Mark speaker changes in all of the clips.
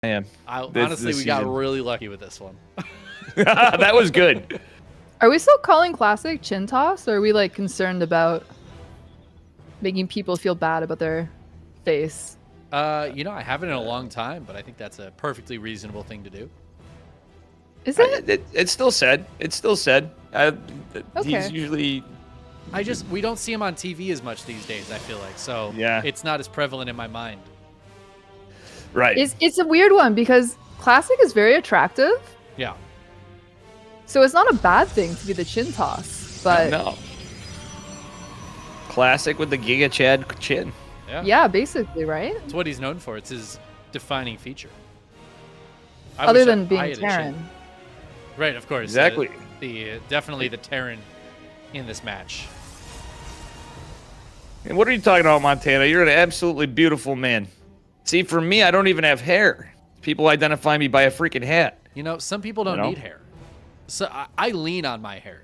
Speaker 1: I am.
Speaker 2: Honestly, we got really lucky with this one.
Speaker 1: That was good.
Speaker 3: Are we still calling Classic chin toss, or are we like concerned about making people feel bad about their face?
Speaker 2: You know, I haven't in a long time, but I think that's a perfectly reasonable thing to do.
Speaker 3: Is it?
Speaker 1: It's still said. It's still said.
Speaker 3: Okay.
Speaker 1: He's usually.
Speaker 2: We don't see him on TV as much these days, I feel like. So
Speaker 1: yeah,
Speaker 2: it's not as prevalent in my mind.
Speaker 1: Right.
Speaker 3: It's a weird one because Classic is very attractive.
Speaker 2: Yeah.
Speaker 3: So it's not a bad thing to be the chin toss, but
Speaker 1: no. Classic with the Giga Chad chin.
Speaker 3: Yeah, basically, right?
Speaker 2: It's what he's known for. It's his defining feature.
Speaker 3: Other than being Terran.
Speaker 2: Right, of course.
Speaker 1: Exactly.
Speaker 2: Definitely the Terran in this match.
Speaker 1: And what are you talking about, Montana? You're an absolutely beautiful man. See, for me, I don't even have hair. People identify me by a freaking hat.
Speaker 2: You know, some people don't need hair. So I lean on my hair.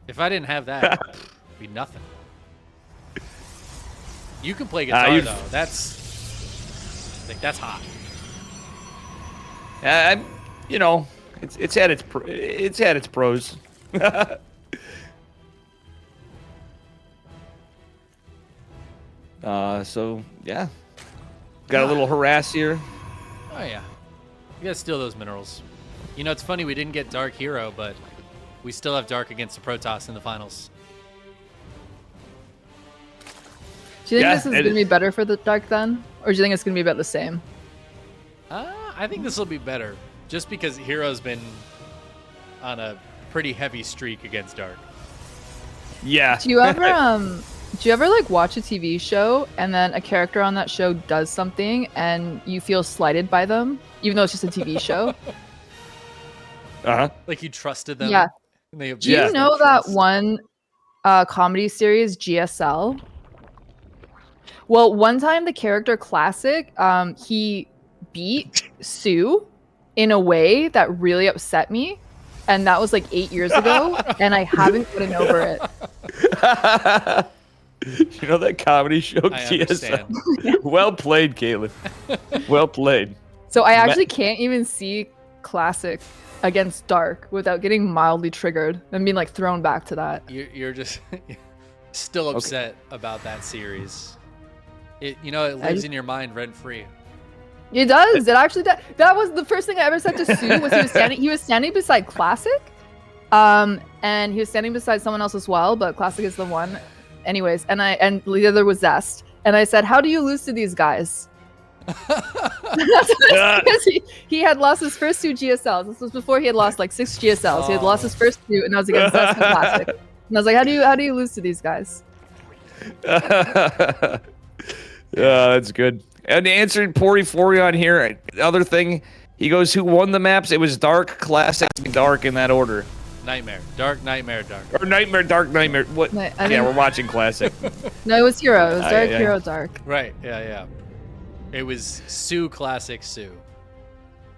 Speaker 2: If I didn't have that, it'd be nothing. You can play guitar though. That's hot.
Speaker 1: You know, it's had its pros. So yeah, got a little harass here.
Speaker 2: Oh yeah, you gotta steal those minerals. You know, it's funny we didn't get Dark Hero, but we still have Dark against the Protoss in the finals.
Speaker 3: Do you think this is going to be better for the Dark then? Or do you think it's going to be about the same?
Speaker 2: I think this will be better. Just because Hero's been on a pretty heavy streak against Dark.
Speaker 1: Yeah.
Speaker 3: Do you ever like watch a TV show and then a character on that show does something and you feel slighted by them, even though it's just a TV show?
Speaker 2: Like you trusted them?
Speaker 3: Yeah.
Speaker 2: And they
Speaker 3: do you know that one comedy series, GSL? Well, one time the character Classic, he beat Sue in a way that really upset me. And that was like 8 years ago. And I haven't gotten over it.
Speaker 1: You know that comedy show? GSL? Well played, Kaitlyn. Well played.
Speaker 3: So I actually can't even see Classic against Dark without getting mildly triggered and being like thrown back to that.
Speaker 2: You're just still upset about that series. It lives in your mind rent free.
Speaker 3: It does. It actually does. That was the first thing I ever said to Sue. Was he was standing beside Classic, and he was standing beside someone else as well. But Classic is the one, anyways. And the other was Zest. And I said, "How do you lose to these guys?" Because he had lost his first 2 GSLs. This was before he had lost like 6 GSLs. He had lost his first 2, and I was against Zest and Classic. And I was like, "How do you lose to these guys?"
Speaker 1: Yeah, that's good. And answering Pori on here, other thing, he goes, who won the maps? It was Dark, Classic, and Dark in that order.
Speaker 2: Nightmare. Dark, Nightmare, Dark.
Speaker 1: Or Nightmare, Dark, Nightmare. What? Yeah, we're watching Classic.
Speaker 3: No, it was Hero. It was Dark, Hero, Dark.
Speaker 2: Right, yeah. It was Sue, Classic, Sue.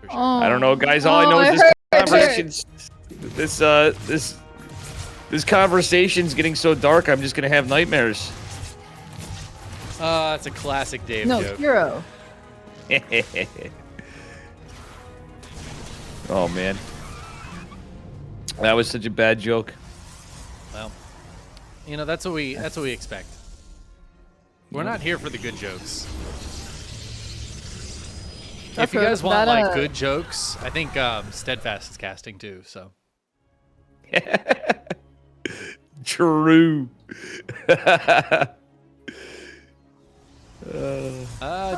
Speaker 1: Sure. I don't know, guys. All I know is this conversation's getting so dark, I'm just going to have nightmares.
Speaker 2: That's a classic Dave joke.
Speaker 3: No, Hero.
Speaker 1: Oh man, that was such a bad joke.
Speaker 2: Well, you know that's what we expect. We're not here for the good jokes. If you guys want like good jokes, I think Steadfast is casting too. So.
Speaker 1: True.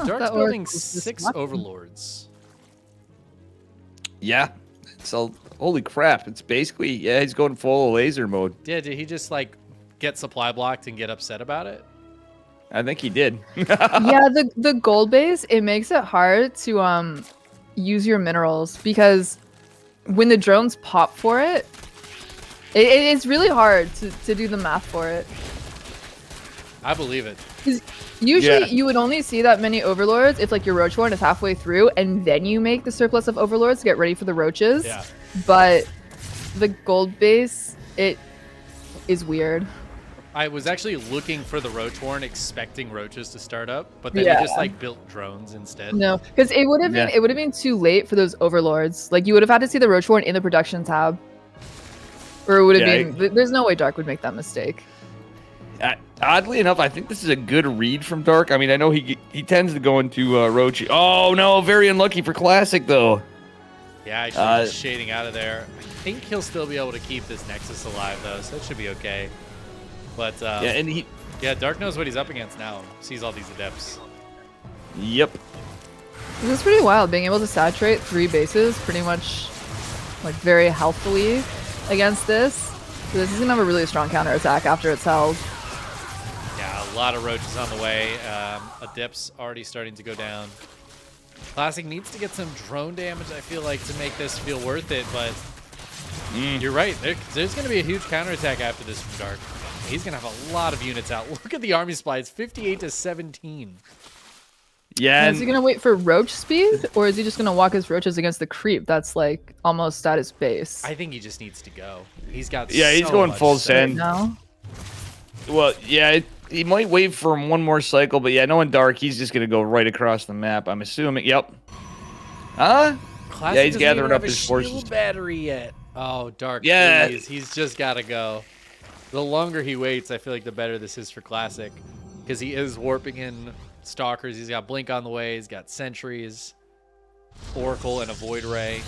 Speaker 2: Dark's building 6 overlords.
Speaker 1: Yeah. So holy crap. It's basically, he's going full laser mode.
Speaker 2: Yeah, did he just like get supply blocked and get upset about it?
Speaker 1: I think he did.
Speaker 3: Yeah, the gold base, it makes it hard to use your minerals because when the drones pop for it, it's really hard to do the math for it.
Speaker 2: I believe it.
Speaker 3: Usually you would only see that many overlords if like your roach horn is halfway through and then you make the surplus of overlords to get ready for the roaches.
Speaker 2: Yeah.
Speaker 3: But the gold base, it is weird.
Speaker 2: I was actually looking for the Roach Warren, expecting roaches to start up, but then
Speaker 3: Yeah.
Speaker 2: he just like built drones instead.
Speaker 3: No, because it would have been
Speaker 1: Yeah.
Speaker 3: it would have been too late for those overlords. Like you would have had to see the Roach Warren in the production tab, or it would have
Speaker 1: Yeah,
Speaker 3: been. There's no way Dark would make that mistake.
Speaker 1: Oddly enough, I think this is a good read from Dark. I mean, I know he tends to go into Rochi. Oh no, very unlucky for Classic though.
Speaker 2: Yeah, he's just shading out of there. I think he'll still be able to keep this Nexus alive though, so that should be okay. But
Speaker 1: Yeah, and
Speaker 2: Dark knows what he's up against now. Sees all these adepts.
Speaker 1: Yep.
Speaker 3: This is pretty wild, being able to saturate 3 bases pretty much like very healthfully against this. So this is gonna have a really strong counterattack after it's held.
Speaker 2: Yeah, a lot of roaches on the way. Adepts already starting to go down. Classic needs to get some drone damage, I feel like, to make this feel worth it, but you're right. There's going to be a huge counterattack after this from Dark. He's going to have a lot of units out. Look at the army supply. It's 58 to 17.
Speaker 1: Yeah.
Speaker 3: Is he gonna wait for roach speed, or is he just gonna walk his roaches against the creep that's like almost at his base?
Speaker 2: I think he just needs to go. He's got
Speaker 1: he's
Speaker 2: so
Speaker 1: going
Speaker 2: much
Speaker 1: full
Speaker 2: stuff.
Speaker 1: send.
Speaker 3: No.
Speaker 1: Well, yeah, he might wait for one more cycle, but yeah, knowing Dark, he's just gonna go right across the map. I'm assuming. Yep.
Speaker 2: Classic
Speaker 1: Yeah, he's
Speaker 2: doesn't
Speaker 1: gathering
Speaker 2: even
Speaker 1: up
Speaker 2: have a
Speaker 1: his forces.
Speaker 2: shield battery yet. Oh, Dark.
Speaker 1: Yeah.
Speaker 2: Please. He's just got to go. The longer he waits, I feel like the better this is for Classic, because he is warping in Stalkers. He's got Blink on the way. He's got Sentries, Oracle, and a Void Ray.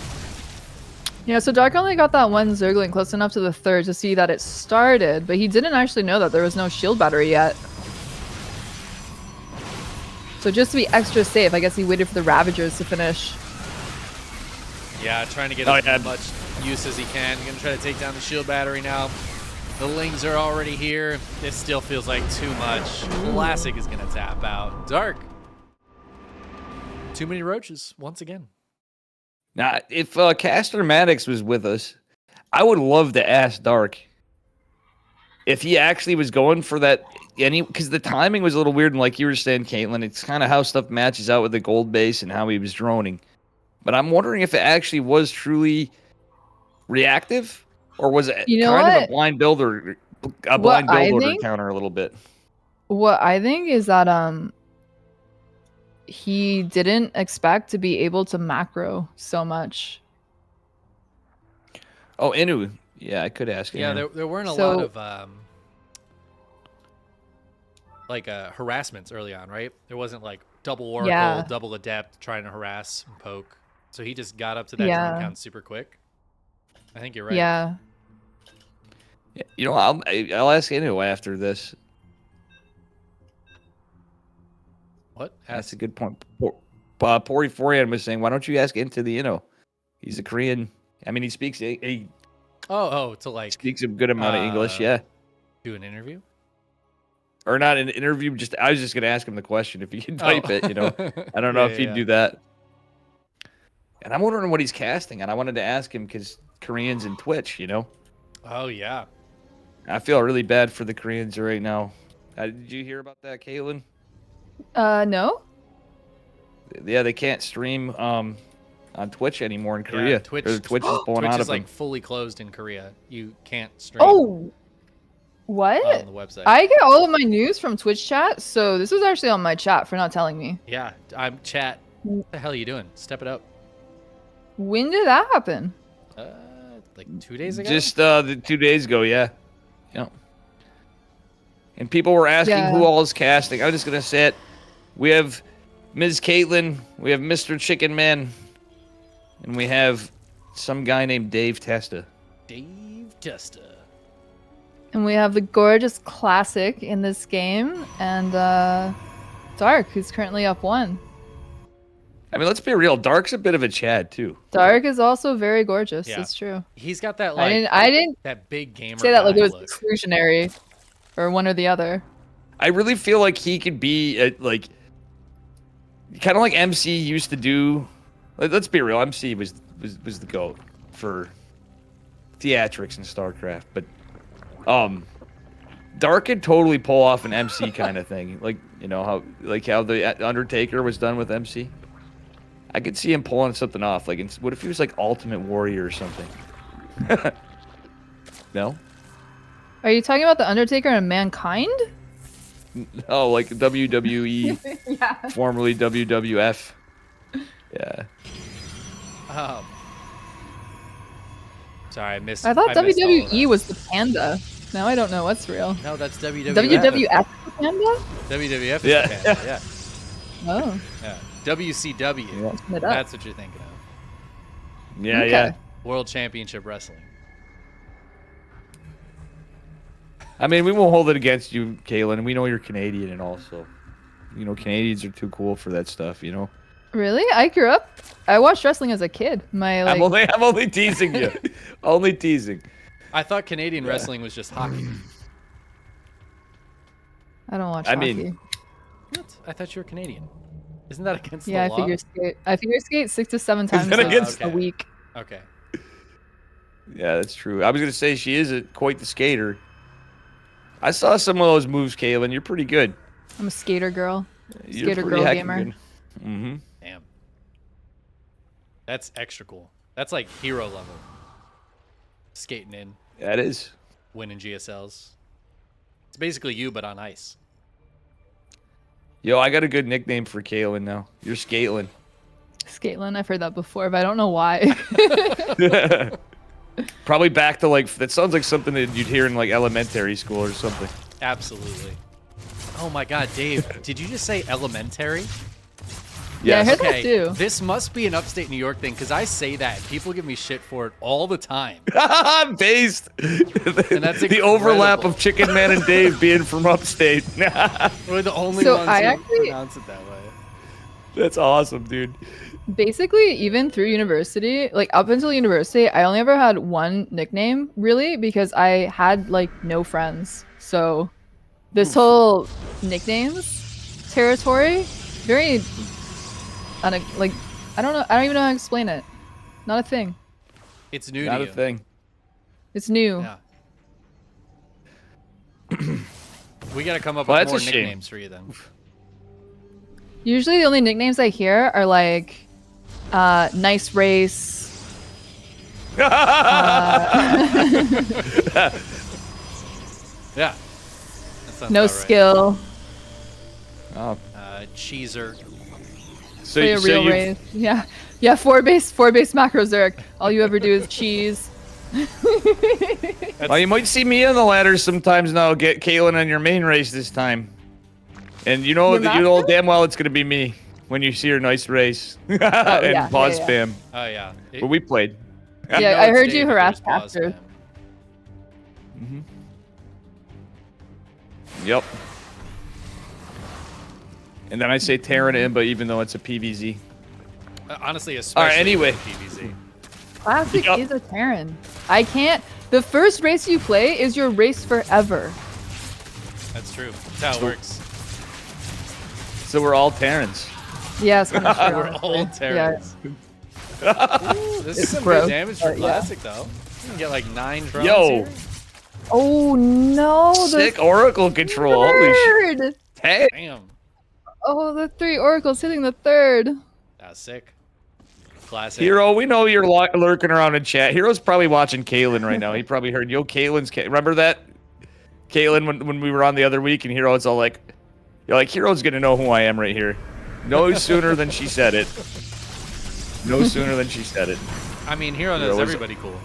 Speaker 3: Yeah, so Dark only got that one Zergling close enough to the third to see that it started, but he didn't actually know that there was no shield battery yet. So just to be extra safe, I guess he waited for the Ravagers to finish.
Speaker 2: Yeah, trying to get as much use as he can. Going to try to take down the shield battery now. The Lings are already here. This still feels like too much. Classic is going to tap out. Dark. Too many roaches, once again.
Speaker 1: Now, if Caster Maddox was with us, I would love to ask Dark if he actually was going for that. Because the timing was a little weird, and like you were saying, Kaitlyn, it's kind of how stuff matches out with the gold base and how he was droning. But I'm wondering if it actually was truly reactive, or was it kind of a blind builder, to counter a little bit?
Speaker 3: What I think is that he didn't expect to be able to macro so much.
Speaker 1: Oh, Inu. Yeah, I could ask.
Speaker 2: Yeah,
Speaker 1: Inu.
Speaker 2: there weren't a lot of harassments early on, right? There wasn't like double Oracle, double Adept trying to harass and poke. So he just got up to that drone count super quick. I think you're right.
Speaker 3: Yeah.
Speaker 1: You know, I'll ask Inu after this.
Speaker 2: What?
Speaker 1: That's a good point. Poriforian was saying, why don't you ask into the Inu? He's a Korean. I mean, he speaks. He
Speaker 2: to like
Speaker 1: speaks a good amount of English. Yeah.
Speaker 2: Do an interview.
Speaker 1: Or not an interview. I was just gonna ask him the question if he could type it. You know, I don't know if he'd do that. And I'm wondering what he's casting, and I wanted to ask him because Koreans in Twitch, you know.
Speaker 2: Oh yeah.
Speaker 1: I feel really bad for the Koreans right now. Did you hear about that, Kaitlyn?
Speaker 3: No.
Speaker 1: Yeah, they can't stream on Twitch anymore in Korea. Twitch is pulling
Speaker 2: Twitch
Speaker 1: out
Speaker 2: is
Speaker 1: of
Speaker 2: like
Speaker 1: them.
Speaker 2: fully closed in Korea. You can't stream.
Speaker 3: Oh, what?
Speaker 2: On the website.
Speaker 3: I get all of my news from Twitch chat, so this was actually on my chat for not telling me.
Speaker 2: Yeah, I'm chat. What the hell are you doing? Step it up.
Speaker 3: When did that happen?
Speaker 2: Like 2 days ago.
Speaker 1: Just 2 days ago, yeah. And people were asking who all is casting. I'm just gonna say it. We have Ms. Kaitlyn, we have Mr. Chickenman, and we have some guy named DaveTesta.
Speaker 2: DaveTesta.
Speaker 3: And we have the gorgeous Classic in this game, and Dark, who's currently up 1.
Speaker 1: I mean, let's be real. Dark's a bit of a Chad too.
Speaker 3: Dark is also very gorgeous.
Speaker 2: Yeah.
Speaker 3: It's true.
Speaker 2: He's got that like.
Speaker 3: I didn't
Speaker 2: that big gamer.
Speaker 3: say that like it was
Speaker 2: look.
Speaker 3: exclusionary, or one or the other.
Speaker 1: I really feel like he could be like, kind of like MC used to do. Let's be real. MC was the GOAT for theatrics and StarCraft, but Dark could totally pull off an MC kind of thing, like how the Undertaker was done with MC. I could see him pulling something off. Like, what if he was like Ultimate Warrior or something? No.
Speaker 3: Are you talking about the Undertaker and Mankind?
Speaker 1: Oh, like WWE,
Speaker 3: Yeah.
Speaker 1: formerly WWF. Yeah.
Speaker 2: Sorry, I missed.
Speaker 3: I thought
Speaker 2: missed all of
Speaker 3: WWE
Speaker 2: that.
Speaker 3: was the panda. Now I don't know what's real.
Speaker 2: No, that's WWF.
Speaker 3: WWF is the panda?
Speaker 2: WWF is
Speaker 1: Yeah.
Speaker 2: the panda, yeah.
Speaker 3: Oh.
Speaker 2: Yeah. WCW.
Speaker 1: Yeah.
Speaker 3: Looking it up.
Speaker 2: That's what you're thinking of.
Speaker 1: Yeah,
Speaker 3: Okay.
Speaker 1: yeah.
Speaker 2: World Championship Wrestling.
Speaker 1: I mean, we won't hold it against you, Kaitlyn. We know you're Canadian and all, so you know, Canadians are too cool for that stuff, you know.
Speaker 3: Really? I watched wrestling as a kid. I'm
Speaker 1: I'm only teasing you. Only teasing.
Speaker 2: I thought Canadian wrestling was just hockey.
Speaker 3: I don't watch
Speaker 1: I
Speaker 3: hockey.
Speaker 1: mean-
Speaker 2: What? I thought you were Canadian. Isn't that against
Speaker 3: Yeah,
Speaker 2: the law?
Speaker 3: I figure skate 6 to 7 times
Speaker 1: that against-
Speaker 3: a week.
Speaker 2: Okay.
Speaker 1: Yeah, that's true. I was gonna say she is quite the skater. I saw some of those moves, Kaitlyn. You're pretty good.
Speaker 3: I'm a skater girl.
Speaker 1: You're
Speaker 3: Skater
Speaker 1: pretty
Speaker 3: girl
Speaker 1: heckin'
Speaker 3: gamer.
Speaker 1: good. Mm-hmm.
Speaker 2: Damn. That's extra cool. That's like hero level. Skating in,
Speaker 1: That is.
Speaker 2: winning GSLs. It's basically you, but on ice.
Speaker 1: Yo, I got a good nickname for Kaitlyn now. You're Skatelyn.
Speaker 3: Skatelyn, I've heard that before, but I don't know why.
Speaker 1: Probably back to like, that sounds like something that you'd hear in like elementary school or something.
Speaker 2: Absolutely. Oh my god, Dave, did you just say elementary?
Speaker 3: Yeah, I
Speaker 1: Yes.
Speaker 3: heard that
Speaker 2: Okay,
Speaker 3: too.
Speaker 2: this must be an upstate New York thing because I say that and people give me shit for it all the time.
Speaker 1: Based.
Speaker 2: that's
Speaker 1: the overlap
Speaker 2: incredible.
Speaker 1: of Chickenman and Dave being from upstate.
Speaker 2: We're the only
Speaker 3: So
Speaker 2: ones
Speaker 3: I
Speaker 2: who
Speaker 3: actually-
Speaker 2: pronounce it that way.
Speaker 1: That's awesome, dude.
Speaker 3: Basically, even through university, like up until university, I only ever had one nickname, really, because I had like no friends. So this whole nicknames territory, very, like, I don't know, I don't even know how to explain it. Not a thing.
Speaker 2: It's new
Speaker 1: Not
Speaker 2: to
Speaker 1: a
Speaker 2: you.
Speaker 1: thing.
Speaker 3: It's new.
Speaker 2: Yeah. We gotta come up
Speaker 1: Well,
Speaker 2: with
Speaker 1: that's
Speaker 2: more
Speaker 1: a shame.
Speaker 2: nicknames for you then.
Speaker 3: Usually the only nicknames I hear are like, nice race.
Speaker 2: Yeah. That sounds
Speaker 3: No
Speaker 2: about right.
Speaker 3: skill.
Speaker 1: Oh.
Speaker 2: Cheeser.
Speaker 1: So,
Speaker 3: Play a
Speaker 1: so
Speaker 3: real
Speaker 1: you,
Speaker 3: race. Yeah. Yeah, four base macro Zerk. All you ever do is cheese.
Speaker 1: well, you might see me on the ladder sometimes now. Get Kaitlyn on your main race this time. And you know
Speaker 3: Your
Speaker 1: that you know
Speaker 3: master?
Speaker 1: damn well it's gonna be me when you see your nice race. and
Speaker 3: yeah,
Speaker 1: pause
Speaker 3: yeah.
Speaker 1: spam.
Speaker 2: Oh yeah.
Speaker 1: But we played.
Speaker 3: Yeah,
Speaker 2: know
Speaker 3: I
Speaker 2: it's
Speaker 3: heard
Speaker 2: Dave
Speaker 3: you
Speaker 2: if
Speaker 3: harass
Speaker 2: there's pause
Speaker 3: Pastor.
Speaker 2: spam.
Speaker 1: Mm-hmm. Yep. And then I say Terran Imba even though it's a PVZ.
Speaker 2: Honestly, especially
Speaker 1: anyway.
Speaker 2: with PVZ.
Speaker 3: Classic
Speaker 1: Yup.
Speaker 3: is a Terran. I can't. The first race you play is your race forever.
Speaker 2: That's true. That's how it works.
Speaker 1: So we're all Terrans.
Speaker 3: Yeah, it's kind of true.
Speaker 2: We're all
Speaker 3: honestly.
Speaker 2: Terrans. Ooh, this is
Speaker 3: It's
Speaker 2: some
Speaker 3: gross,
Speaker 2: good damage for
Speaker 3: but yeah.
Speaker 2: Classic, though. You can get like 9 drones
Speaker 1: Yo.
Speaker 2: here.
Speaker 3: Oh no! The
Speaker 1: Sick Oracle control. Holy shit.
Speaker 3: third.
Speaker 1: Hey.
Speaker 2: Damn.
Speaker 3: Oh, the 3 oracles hitting the third.
Speaker 2: That was sick. Classic.
Speaker 1: Hero, we know you're lurking around in chat. Hero's probably watching Kaitlyn right now. He probably heard, yo, remember that? Kaitlyn, when we were on the other week, and Hero's all like, you're like, Hero's gonna know who I am right here. No sooner than she said it. No sooner than she said it.
Speaker 2: I mean, Hero
Speaker 1: Hero
Speaker 2: knows
Speaker 1: is-
Speaker 2: everybody cool,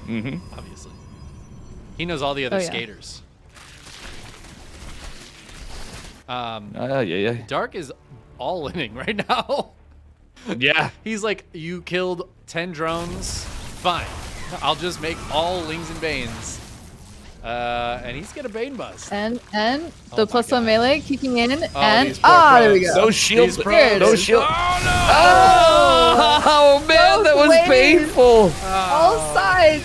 Speaker 1: Mm-hmm.
Speaker 2: obviously. He knows all the other
Speaker 3: Oh, yeah.
Speaker 2: skaters.
Speaker 1: Yeah.
Speaker 2: Dark is all inning right now.
Speaker 1: Yeah.
Speaker 2: He's like, you killed 10 drones. Fine. I'll just make all Lings and Banes. And he's gonna Bane bust.
Speaker 3: And
Speaker 2: Oh
Speaker 3: the
Speaker 2: my
Speaker 3: +1
Speaker 2: God.
Speaker 3: melee kicking in,
Speaker 2: these
Speaker 3: and
Speaker 2: poor
Speaker 3: there we
Speaker 2: pros.
Speaker 3: go.
Speaker 1: No shield.
Speaker 2: These pros.
Speaker 1: No shield.
Speaker 2: Oh no!
Speaker 1: Oh, man, that was
Speaker 3: Both ways.
Speaker 1: painful.
Speaker 3: All sides.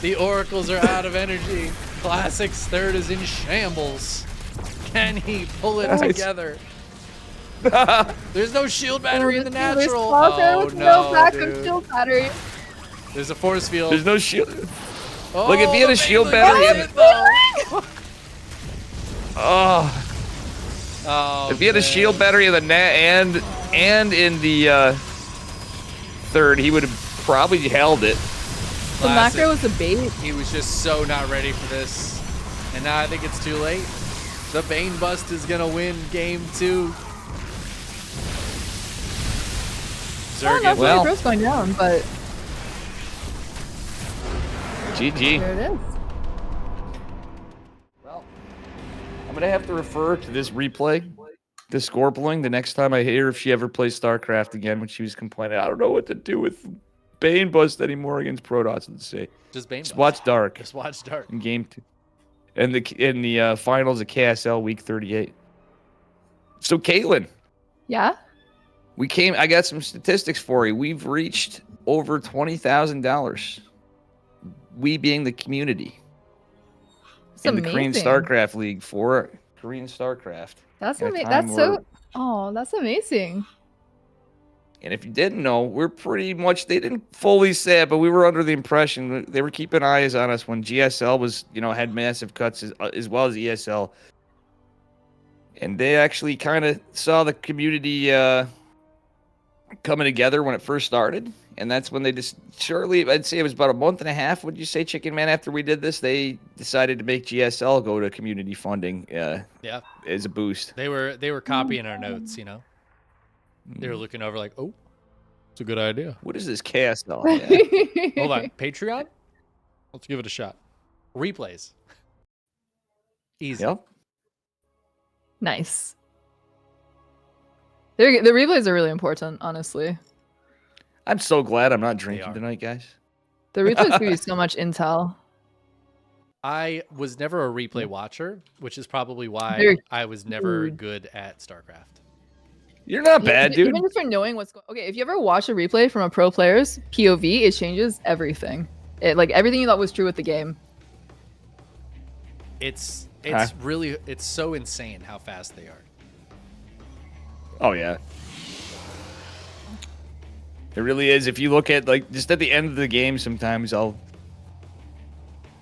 Speaker 2: The oracles are out of energy. Classic's third is in shambles. Can he pull it
Speaker 1: Nice.
Speaker 2: together? There's no shield battery in the
Speaker 3: There's
Speaker 2: natural.
Speaker 3: Falcon
Speaker 2: Oh
Speaker 3: with no backup
Speaker 2: dude.
Speaker 3: shield battery.
Speaker 2: There's a force field.
Speaker 1: There's no shield.
Speaker 2: Oh,
Speaker 1: Look, if he had
Speaker 2: the
Speaker 1: a shield
Speaker 2: Baneling
Speaker 1: battery
Speaker 2: hit
Speaker 1: in-
Speaker 2: it, though.
Speaker 1: Oh.
Speaker 2: Oh,
Speaker 1: If he had a
Speaker 2: man.
Speaker 1: shield battery in the net and in the third, he would have probably held it.
Speaker 3: The macro was a bait.
Speaker 2: He was just so not ready for this. And now I think it's too late. The Bane Bust is going to win game 2.
Speaker 3: Not
Speaker 2: Zerg,
Speaker 3: well, Bro's going down, but
Speaker 1: GG.
Speaker 3: there it is.
Speaker 1: Well, I'm gonna have to refer to this replay, the Scorpling, the next time I hear if she ever plays StarCraft again. When she was complaining, I don't know what to do with Bane Bust anymore against Protoss. Let's say
Speaker 2: just Bane
Speaker 1: just
Speaker 2: Bust.
Speaker 1: watch Dark.
Speaker 2: Just watch Dark.
Speaker 1: In game 2, and in the finals of KSL week 38. So Kaitlyn,
Speaker 3: Yeah.
Speaker 1: I got some statistics for you. We've reached over $20,000. We being the community.
Speaker 3: It's
Speaker 1: in
Speaker 3: amazing.
Speaker 1: the Korean StarCraft League for Korean StarCraft.
Speaker 3: That's
Speaker 1: at a
Speaker 3: amazing.
Speaker 1: time
Speaker 3: That's
Speaker 1: where-
Speaker 3: so. Oh, that's amazing.
Speaker 1: And if you didn't know, we're pretty much, they didn't fully say it, but we were under the impression that they were keeping eyes on us when GSL was, had massive cuts as well as ESL. And they actually kind of saw the community coming together when it first started. And that's when they just shortly, I'd say it was about a month and a half, would you say, Chickenman, after we did this, they decided to make GSL go to community funding
Speaker 2: Yeah.
Speaker 1: as a boost.
Speaker 2: They were copying our notes, They were looking over like, oh, it's a good idea.
Speaker 1: What is this KSL? Yeah.
Speaker 2: Hold on. Patreon? Let's give it a shot. Replays. Easy.
Speaker 1: Yep.
Speaker 3: Nice. The replays are really important, honestly.
Speaker 1: I'm so glad I'm not drinking
Speaker 2: are.
Speaker 1: tonight, guys.
Speaker 3: The replays give you so much intel.
Speaker 2: I was never a replay watcher, which is probably why
Speaker 3: Very
Speaker 2: I was never
Speaker 3: good.
Speaker 2: good at StarCraft.
Speaker 1: You're not bad, dude.
Speaker 3: Even just for knowing what's going. Okay, if you ever watch a replay from a pro player's POV, it changes everything. Everything you thought was true with the game.
Speaker 2: It's
Speaker 1: Huh?
Speaker 2: really it's so insane how fast they are.
Speaker 1: Oh, yeah. It really is. If you look at, just at the end of the game, sometimes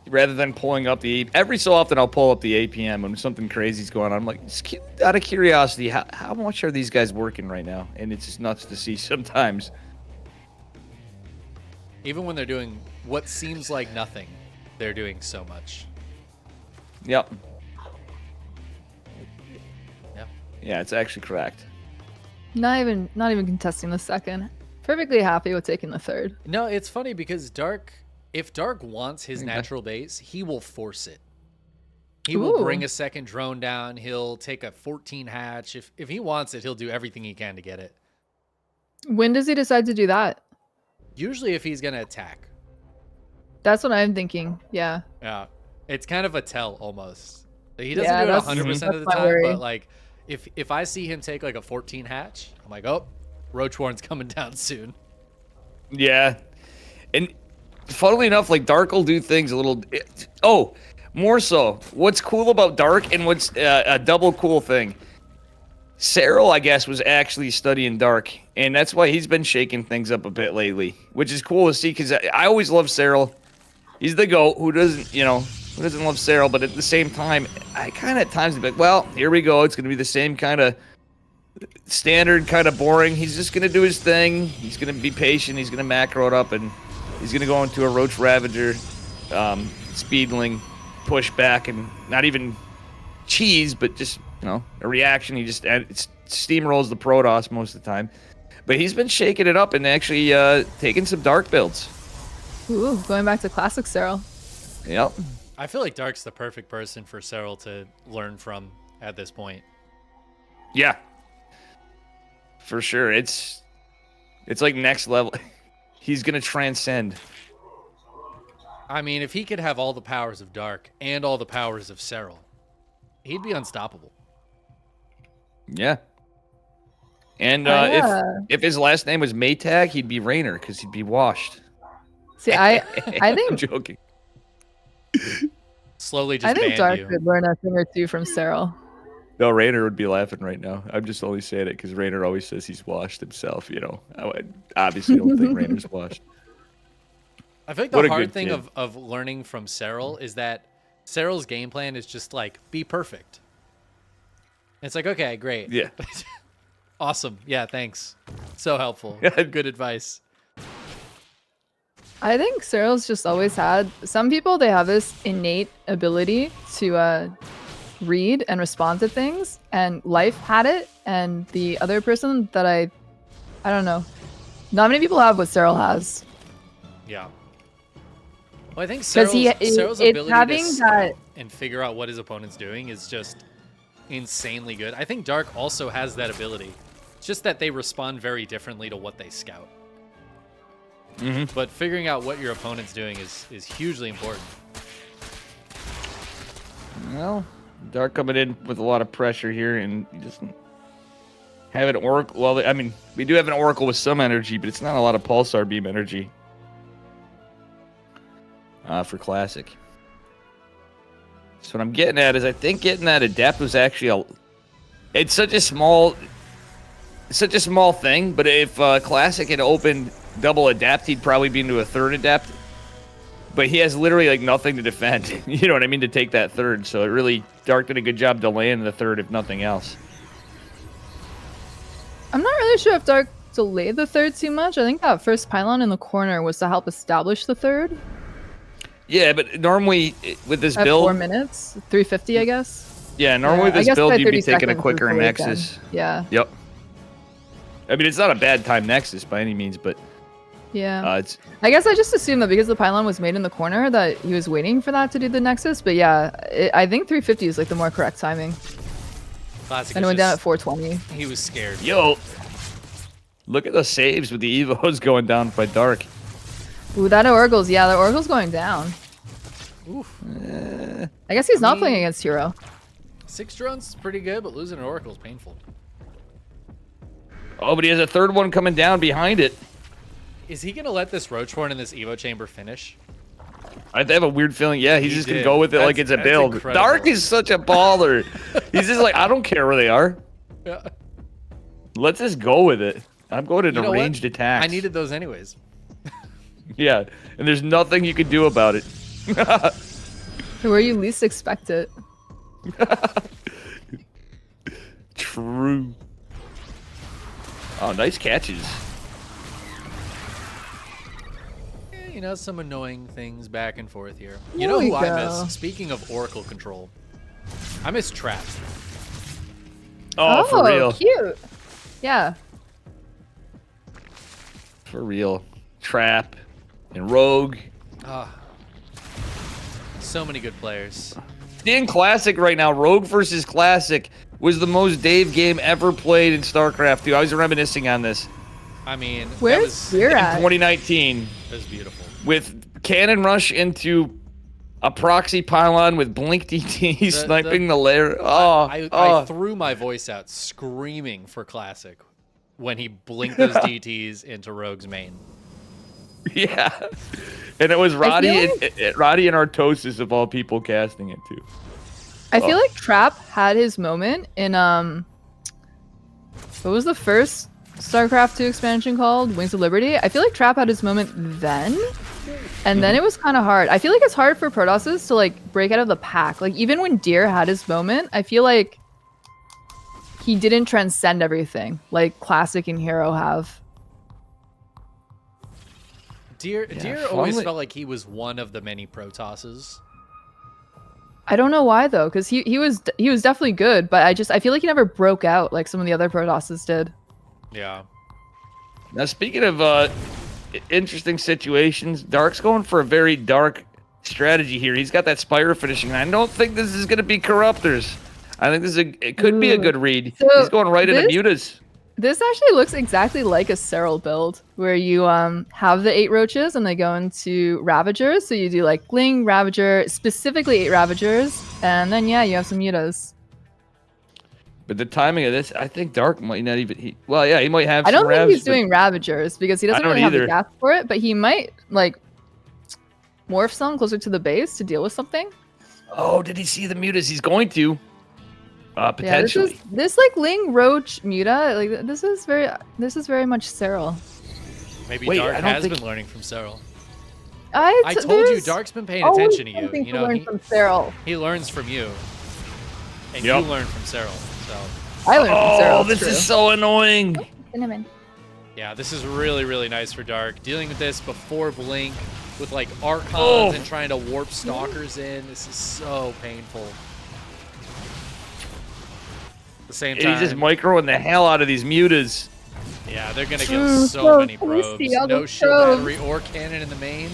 Speaker 1: rather than pulling up every so often I'll pull up the APM when something crazy's going on. I'm like, just out of curiosity, how much are these guys working right now? And it's just nuts to see sometimes.
Speaker 2: Even when they're doing what seems like nothing, they're doing so much.
Speaker 1: Yep.
Speaker 2: Yeah.
Speaker 1: Yeah, it's actually correct.
Speaker 3: Not even contesting the second. Perfectly happy with taking the third.
Speaker 2: No, it's funny because if Dark wants his
Speaker 1: Okay.
Speaker 2: natural base, he will force it. He will bring a second drone down. He'll take a 14 hatch. If he wants it, he'll do everything he can to get it.
Speaker 3: When does he decide to do that?
Speaker 2: Usually if he's going to attack.
Speaker 3: That's what I'm thinking. Yeah.
Speaker 2: Yeah. It's kind of a tell almost. He doesn't
Speaker 3: Yeah,
Speaker 2: do it
Speaker 3: that's-
Speaker 2: 100% of the
Speaker 3: that's my
Speaker 2: time,
Speaker 3: worry.
Speaker 2: but if I see him take a 14 hatch, I'm like, oh, Roach Warren's coming down soon.
Speaker 1: Yeah. And funnily enough, Dark will do things a little... more so. What's cool about Dark and what's a double cool thing. Cyril, I guess, was actually studying Dark, and that's why he's been shaking things up a bit lately, which is cool to see because I always love Cyril. He's the GOAT. Who doesn't love Cyril? But at the same time, I kind of at times be like, well, here we go. It's going to be the same kind of standard, kind of boring. He's just going to do his thing. He's going to be patient. He's going to macro it up, and he's going to go into a Roach Ravager, Speedling, push back, and not even cheese, but just, a reaction. He just steamrolls the Protoss most of the time. But he's been shaking it up and actually taking some Dark builds.
Speaker 3: Ooh, going back to classic Cyril.
Speaker 1: Yep.
Speaker 2: I feel like Dark's the perfect person for Cyril to learn from at this point.
Speaker 1: Yeah. For sure. It's like next level. He's going to transcend.
Speaker 2: I mean, if he could have all the powers of Dark and all the powers of Cyril, he'd be unstoppable.
Speaker 1: Yeah. And
Speaker 3: Yeah.
Speaker 1: if his last name was Maytag, he'd be Rainer because he'd be washed.
Speaker 3: See, I
Speaker 1: I'm
Speaker 3: think
Speaker 1: joking.
Speaker 2: Slowly
Speaker 3: I
Speaker 2: just
Speaker 3: think
Speaker 2: ban
Speaker 3: Dark
Speaker 2: you.
Speaker 3: could learn a thing or two from Cyril.
Speaker 1: No, Rainer would be laughing right now. I'm just only saying it because Rainer always says he's washed himself. I obviously don't think Rainer's washed.
Speaker 2: I feel like
Speaker 1: What
Speaker 2: the
Speaker 1: a
Speaker 2: hard
Speaker 1: good
Speaker 2: thing
Speaker 1: kid.
Speaker 2: of learning from Cyril is that Cyril's game plan is just be perfect. It's like, okay, great.
Speaker 1: Yeah.
Speaker 2: Awesome. Yeah, thanks. So helpful.
Speaker 1: Yeah.
Speaker 2: Good advice.
Speaker 3: I think Cyril's just always had. Some people, they have this innate ability to read and respond to things, and Life had it, and the other person that I don't know. Not many people have what Cyril has.
Speaker 2: Yeah. Well, I think
Speaker 3: Because
Speaker 2: Cyril's
Speaker 3: it's
Speaker 2: ability
Speaker 3: having
Speaker 2: to scout
Speaker 3: that.
Speaker 2: and figure out what his opponent's doing is just insanely good. I think Dark also has that ability. It's just that they respond very differently to what they scout. But figuring out what your opponent's doing is hugely important.
Speaker 1: Well, Dark coming in with a lot of pressure here, and you just have an Oracle. Well, I mean, we do have an Oracle with some energy, but it's not a lot of Pulsar Beam energy for Classic. So what I'm getting at is I think getting that Adept was actually it's such a small thing, but if Classic had opened double Adept, he'd probably be into a third Adept. But he has literally like nothing to defend. You know what I mean? To take that third. So it really, Dark did a good job delaying the third, if nothing else.
Speaker 3: I'm not really sure if Dark delayed the third too much. I think that first pylon in the corner was to help establish the third.
Speaker 1: Yeah, but normally with this
Speaker 3: At
Speaker 1: build,
Speaker 3: 4 minutes, 350, I guess.
Speaker 1: Yeah, normally with
Speaker 3: I
Speaker 1: this
Speaker 3: guess
Speaker 1: build
Speaker 3: by
Speaker 1: you'd be
Speaker 3: 30
Speaker 1: taking a
Speaker 3: seconds
Speaker 1: quicker
Speaker 3: was the lead
Speaker 1: Nexus.
Speaker 3: then. Yeah.
Speaker 1: Yep. I mean, it's not a bad time Nexus by any means, but
Speaker 3: Yeah.
Speaker 1: it's
Speaker 3: I guess I just assumed that because the pylon was made in the corner that he was waiting for that to do the Nexus. But yeah, I think 350 is like the more correct timing.
Speaker 2: Classic.
Speaker 3: And it went down at 420.
Speaker 2: He was scared.
Speaker 1: yo. Look at the saves with the Evos going down by Dark.
Speaker 3: Ooh, that Oracle's, yeah, the Oracle's going down.
Speaker 2: Oof.
Speaker 3: I guess he's not playing against Hero.
Speaker 2: 6 drones is pretty good, but losing an Oracle is painful.
Speaker 1: Oh, but he has a third one coming down behind it.
Speaker 2: Is he going to let this Roach Horn in this Evo chamber finish?
Speaker 1: I have a weird feeling. Yeah, he's
Speaker 2: He
Speaker 1: just going to
Speaker 2: did.
Speaker 1: go with it like it's a
Speaker 2: That's
Speaker 1: build.
Speaker 2: incredible.
Speaker 1: Dark is such a baller. He's just like, I don't care where they are.
Speaker 2: Yeah.
Speaker 1: Let's just go with it. I'm going into
Speaker 2: You know what?
Speaker 1: ranged attacks.
Speaker 2: I needed those anyways.
Speaker 1: Yeah, and there's nothing you can do about it.
Speaker 3: Where you least expect it.
Speaker 1: True. Oh, nice catches.
Speaker 2: You know, some annoying things back and forth here. You
Speaker 3: There
Speaker 2: know
Speaker 3: we
Speaker 2: who I
Speaker 3: go.
Speaker 2: miss? Speaking of Oracle control, I miss Trap.
Speaker 1: Oh, for real.
Speaker 3: Cute. Yeah.
Speaker 1: For real. Trap and Rogue.
Speaker 2: Ah, so many good players.
Speaker 1: In Classic right now, Rogue versus Classic was the most Dave game ever played in StarCraft 2. I was reminiscing on this.
Speaker 2: I mean,
Speaker 3: Where's Spear
Speaker 1: In
Speaker 3: at?
Speaker 1: 2019,
Speaker 2: that was beautiful.
Speaker 1: with Cannon Rush into a proxy pylon with Blink DT sniping the lair. Oh,
Speaker 2: I threw my voice out screaming for Classic when he blinked those DTs into Rogue's main.
Speaker 1: yeah. And it was Roddy
Speaker 3: feel
Speaker 1: Roddy and Artosis of all people casting it too.
Speaker 3: I feel like Trap had his moment in what was the first StarCraft 2 expansion called? Wings of Liberty. I feel like Trap had his moment then. And then it was kind of hard. I feel like it's hard for Protosses to like break out of the pack. Like even when Deer had his moment, I feel like he didn't transcend everything like Classic and Hero have.
Speaker 2: Deer always felt like he was one of the many Protosses.
Speaker 3: I don't know why though, because he was definitely good, but I feel like he never broke out like some of the other Protosses did.
Speaker 2: Yeah.
Speaker 1: Now speaking of interesting situations, Dark's going for a very dark strategy here. He's got that Spire finishing. I don't think this is going to be Corruptors. I think it could be a good read.
Speaker 3: So
Speaker 1: He's going right into Mutas.
Speaker 3: This actually looks exactly like a Cyril build, where you have the 8 roaches and they go into Ravagers. So you do like Ling, Ravager, specifically 8 Ravagers, and then yeah, you have some mutas.
Speaker 1: But the timing of this, I think Dark might not even. He might have.
Speaker 3: I don't
Speaker 1: some
Speaker 3: think
Speaker 1: Ravs,
Speaker 3: he's doing Ravagers because he doesn't
Speaker 1: don't
Speaker 3: really have
Speaker 1: either.
Speaker 3: the gas for it, but he might like morph some closer to the base to deal with something.
Speaker 1: Oh, did he see the Mutas? He's going to. Potentially.
Speaker 3: Yeah, this like Ling Roach Muta, like this is very much Cyril.
Speaker 2: Maybe
Speaker 1: Wait,
Speaker 2: Dark
Speaker 1: I don't
Speaker 2: has
Speaker 1: think-
Speaker 2: been learning from Cyril.
Speaker 3: I
Speaker 2: told you, Dark's been paying
Speaker 3: always
Speaker 2: attention to you.
Speaker 3: something
Speaker 2: You
Speaker 3: to
Speaker 2: know,
Speaker 3: learn from Cyril.
Speaker 2: he learns from you, and
Speaker 1: Yep.
Speaker 2: you learn from Cyril. So
Speaker 3: I learned from Cyril.
Speaker 1: Oh, this is so annoying.
Speaker 3: Cinnamon.
Speaker 2: Yeah, this is really, really nice for Dark. Dealing with this before Blink, with like Archons and trying to warp Stalkers in. This is so painful. At the same time,
Speaker 1: He's just microing the hell out of these mutas.
Speaker 2: yeah, they're gonna get so many probes. No shield
Speaker 3: probes.
Speaker 2: battery or cannon in the main.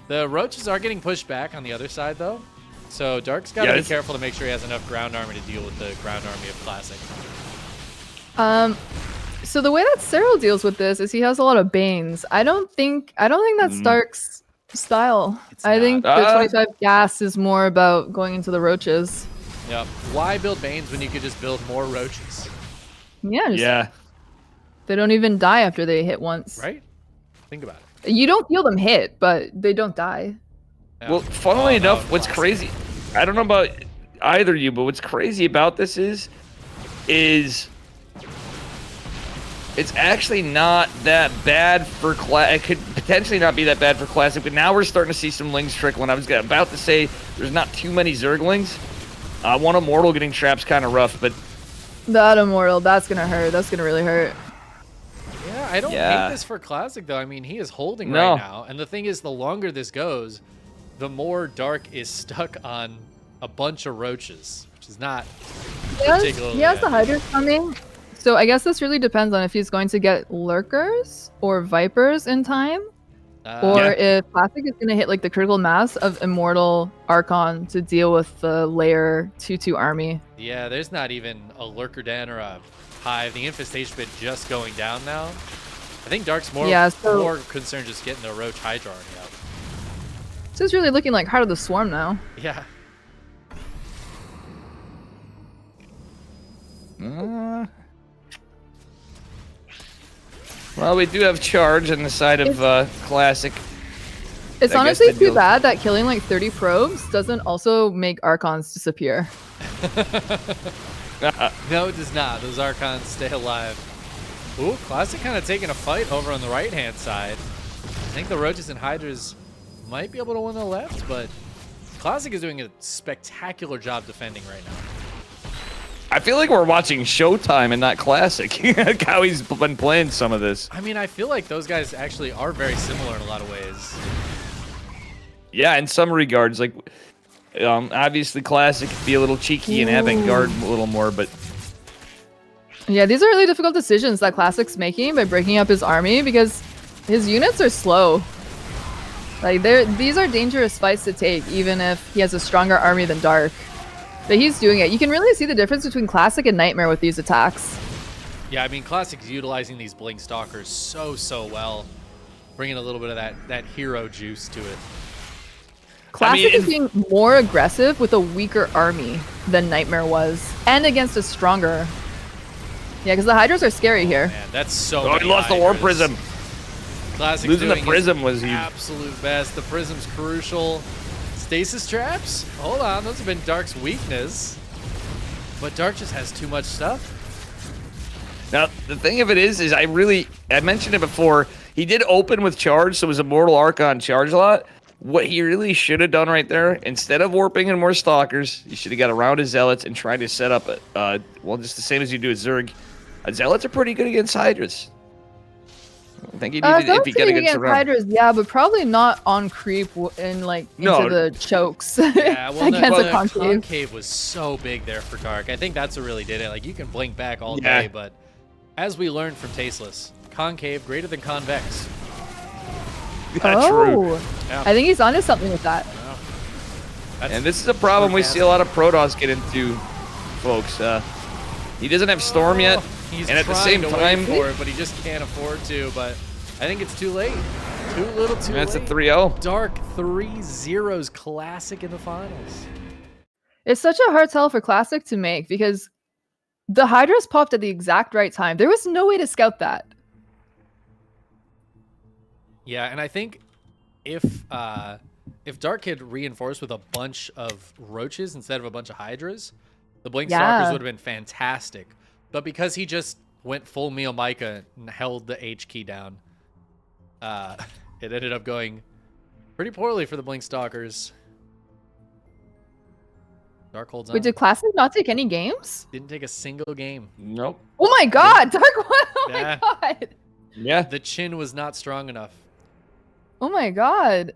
Speaker 2: The Roaches are getting pushed back on the other side though. So Dark's gotta be careful to make sure he has enough ground army to deal with the ground army of Classic.
Speaker 3: So the way that Cyril deals with this is he has a lot of Banes. I don't think that's Dark's style. I think the 25 gas is more about going into the Roaches.
Speaker 2: Yep. Why build Banes when you could just build more Roaches?
Speaker 3: Yeah. They don't even die after they hit once.
Speaker 2: Right? Think about it.
Speaker 3: You don't feel them hit, but they don't die.
Speaker 2: Yeah.
Speaker 1: Well, funnily enough, what's crazy, I don't know about either of you, but what's crazy about this is it's actually not that bad for Classic. It could potentially not be that bad for Classic, but now we're starting to see some Lings trickling. I was about to say there's not too many Zerglings. One Immortal getting traps kind of rough, but...
Speaker 3: That Immortal, that's going to hurt. That's going to really hurt.
Speaker 2: Yeah, I don't hate this for Classic, though. I mean, he is holding right now. And the thing is, the longer this goes, the more Dark is stuck on a bunch of Roaches, which is not particularly...
Speaker 3: He has the Hydras coming. So I guess this really depends on if he's going to get Lurkers or Vipers in time. Or if Classic is going to hit like the critical mass of Immortal Archon to deal with the layer 2/2 army.
Speaker 2: Yeah, there's not even a Lurker Den or a Hive. The Infestation bit just going down now. I think Dark's more concerned just getting the Roach Hydra army out.
Speaker 3: So it's really looking like Heart of the Swarm now.
Speaker 2: Yeah.
Speaker 1: Well, we do have charge on the side of Classic.
Speaker 3: It's honestly too bad that killing like 30 probes doesn't also make Archons disappear.
Speaker 2: No, it does not. Those Archons stay alive. Ooh, Classic kind of taking a fight over on the right-hand side. I think the Roaches and Hydras might be able to win the left, but Classic is doing a spectacular job defending right now.
Speaker 1: I feel like we're watching Showtime and not Classic. How he's been playing some of this.
Speaker 2: I mean, I feel like those guys actually are very similar in a lot of ways.
Speaker 1: Yeah, in some regards. Like, obviously, Classic could be a little cheeky and avant-garde a little more, but...
Speaker 3: Yeah, these are really difficult decisions that Classic's making by breaking up his army because his units are slow. Like, these are dangerous fights to take, even if he has a stronger army than Dark. But he's doing it. You can really see the difference between Classic and Nightmare with these attacks.
Speaker 2: Yeah, I mean, Classic's utilizing these Blink Stalkers so well, bringing a little bit of that hero juice to it.
Speaker 3: Classic is being more aggressive with a weaker army than Nightmare was, and against a stronger. Yeah, because the Hydras are scary here.
Speaker 2: Man, that's so
Speaker 1: he lost the War Prism.
Speaker 2: Classic's
Speaker 1: losing the Prism was huge.
Speaker 2: Absolute best. The Prism's crucial. Stasis traps? Hold on, those have been Dark's weakness. But Dark just has too much stuff.
Speaker 1: Now, the thing of it is I mentioned it before, he did open with charge, so it was Immortal Archon charge a lot. What he really should have done right there, instead of warping in more Stalkers, he should have got around his Zealots and tried to set up, well, just the same as you do with Zerg. Zealots are pretty good against Hydras. I think he needed if he got against
Speaker 3: Hydras, yeah, but probably not on creep and like into the chokes.
Speaker 2: Yeah, well,
Speaker 3: against
Speaker 2: the
Speaker 3: concave.
Speaker 2: concave was so big there for Dark. I think that's what really did it. Like, you can blink back all day, but as we learned from Tasteless, concave greater than convex.
Speaker 1: Yeah, true.
Speaker 2: Yeah.
Speaker 3: I think he's onto something with that.
Speaker 1: And this is a problem we see a lot of Protoss get into, folks. He doesn't have Storm yet.
Speaker 2: He's
Speaker 1: and at the same time,
Speaker 2: for it, but he just can't afford to. But I think it's too late. Too little, too late.
Speaker 1: That's a 3-0.
Speaker 2: Dark 3-0's Classic in the finals.
Speaker 3: It's such a hard tell for Classic to make because the Hydras popped at the exact right time. There was no way to scout that.
Speaker 2: Yeah, and I think if Dark had reinforced with a bunch of Roaches instead of a bunch of Hydras, the Blink Stalkers would have been fantastic. But because he just went full Mio Micah and held the H key down, it ended up going pretty poorly for the Blink Stalkers. Dark holds on.
Speaker 3: Wait, did Classic not take any games?
Speaker 2: Didn't take a single game.
Speaker 1: Nope.
Speaker 3: Oh my god, Dark! Oh
Speaker 2: Yeah.
Speaker 3: my god!
Speaker 1: Yeah.
Speaker 2: The chin was not strong enough.
Speaker 3: Oh my god!